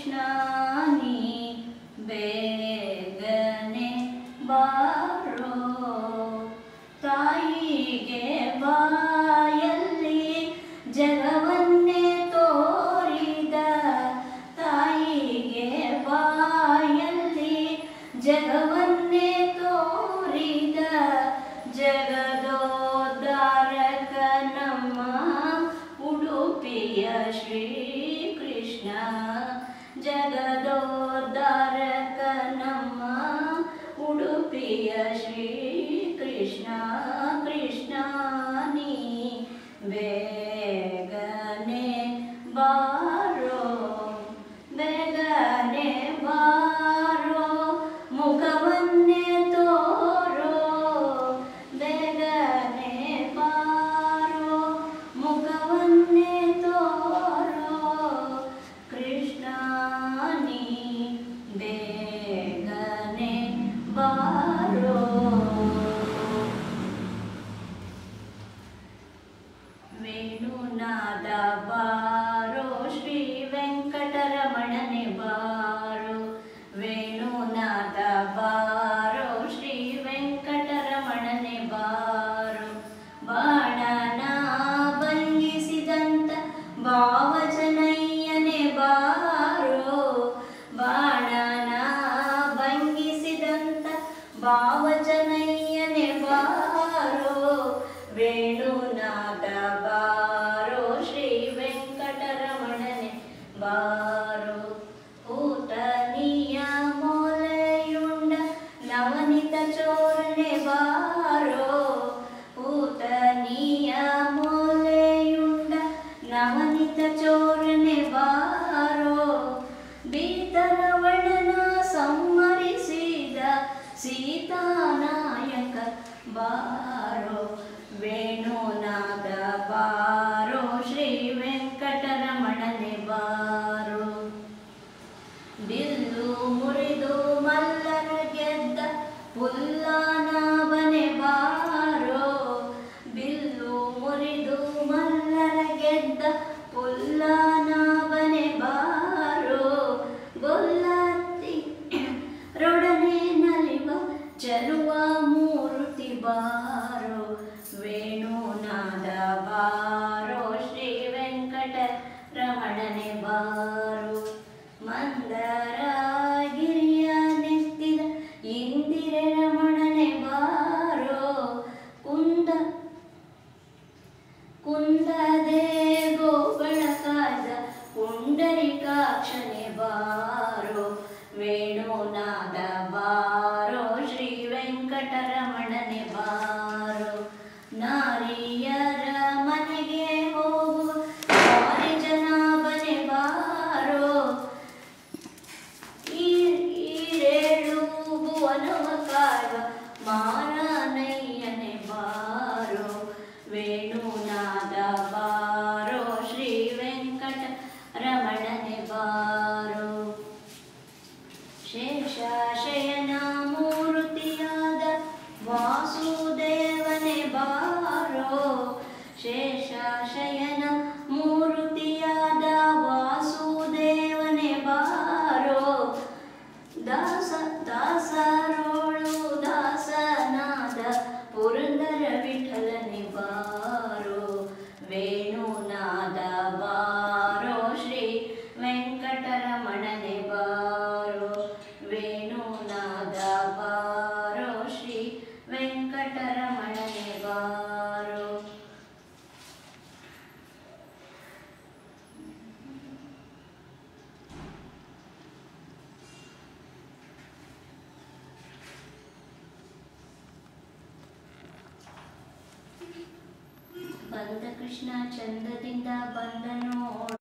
ಕೃಷ್ಣ ನೀ ಬೇಗನೆ ಬಾರೋ, ತಾಯಿಗೆ ಬಾಯಲ್ಲಿ ಜಗವನ್ನೇ ತೋರಿದ, ತಾಯಿಗೆ ಬಾಯಲ್ಲಿ ಜಗವನ್ನೇ ತೋರಿದ ಜಗದೋದ್ಧಾರಕ ನಮ್ಮ ಉಡುಪಿಯ ಶ್ರೀಕೃಷ್ಣ. ಜಗದೋದ್ಧಾರಕ ನಮ್ಮ ಉಡುಪಿಯ ಶ್ರೀಕೃಷ್ಣ. ಕೃಷ್ಣ ನೀ ಬೇಗನೆ ಬಾರೋ, ಬೇಗನೆ ಬಾರೋ, ಮುಖವನ್ನೇ ತೋರೋ, ಬೇಗನೆ ಬಾರೋ, ಮುಖವನ್ನೇ ತೋರೋ. ಕೃಷ್ಣ ನೀ ಬೇಗನೆ ಬಾರೋ. ವೇಣುನಾದ ಬಾರೋ, ಶ್ರೀ ವೆಂಕಟರಮಣನೆ ಬಾರೋ. ವೇಣುನಾದ ಬಾರೋ, ಶ್ರೀ ವೆಂಕಟರಮಣನೆ ಬಾರೋ. ಬಾಣನ ಭಂಗಿಸಿದಂತ ಭಾವಜನಯ್ಯನೆ ಬಾರೋ. ಬಾಣನ ಭಂಗಿಸಿದಂತ ಭಾವಜನಯ್ಯನೆ ಬಾರೋ. ವೇಣುನಾದ ಬಾರೋ, ಶ್ರೀ ವೆಂಕಟರಮಣನೆ ಬಾರೋ. ಪೂತನಿಯ ಮೊಲೆಯುಂಡ ನವನಿತ ಚೋರನೆ ಬಾರೋ. ಪೂತನಿಯ ಮೊಲೆಯುಂಡ ನವನಿತ ಚೋರನೆ ಬಾರೋ. ಬೀತರವಣನ ಸಂಹರಿಸಿದ ಸೀತಾನಾಯಕ ಬಾರೋ. ವೇಣುನಾದ ಬಾರೋ, ಶ್ರೀ ವೆಂಕಟರಮಣನೆ ಬಾರೋ. ಬಿಲ್ಲು ಮುರಿದು ಮಲ್ಲರ ಗೆದ್ದ ಪುಲ್ಲಾನಾಭನೆ ಬಾರೋ. ಬಿಲ್ಲು ಮುರಿದು ಮಲ್ಲರ ಗೆದ್ದ ಪುಲ್ಲಾನಾಭನೆ ಬಾರೋ. ಗೊಲ್ಲತ್ತಿ ರೊಡನೆ ನಲಿವ ಚಲುವ ಮೂರುತಿ ಬಾರೋ. ವೇಣುನಾದ ಬಾರೋ, ಶ್ರೀ ವೆಂಕಟರಮಣನೆ ಬಾರೋ. ಮಂದರಗಿರಿಯ ನೆತ್ತಿದ ಇಂದಿರೆ ರಮಣನೆ ಬಾರೋ. ಕುಂದದೆ ಗೋಗಳ ಕಾದ ಪುಂಡರಿಕಾಕ್ಷನೆ ಬಾರೋ. ವೇಣುನಾದ ಬಾರೋ, ಶ್ರೀ ವೆಂಕಟರಮಣನೆ ಬಾರೋ. ನಾರಿಯರ ಮನೆಗೆ ಹೋಗುವ ವಾರಿಜನಾಭನೆ ಬಾರೋ. ಈರೇಳು ಭುವನವ ಕಾಯುವ ಮಾರನಯ್ಯನೆ ಬಾರೋ. ವೇಣುನಾದ ಬಾರೋ, ಶ್ರೀ ವೆಂಕಟರಮಣನೆ ಬಾರೋ. ಶೇಷಶಯನ ಮೂರ್ತಿಯಾದ ವಾಸುದೇವನೆ ಬಾರೋ. ಶೇಷಶಯನ ಮೂರ್ತಿಯಾದ ವಾಸುದೇವನೆ ಬಾರೋ. ದಾಸರೋಳು ದಾಸನಾದ ಪುರಂದರ ವಿಠಲನೆ ಬಾರೋ. ವೇಣುನಾದ ಬಾರೋ, ಶ್ರೀ ವೆಂಕಟರಮಣನೆ ಬಾರೋ. ವೇಣುನಾದ ಬಾರೋ, ಶ್ರೀ ವೆಂಕಟರಮಣನೆ ಬಾರೋ. ಬಂದ ಕೃಷ್ಣ ಚಂದದಿಂದ ಬಂದನೋ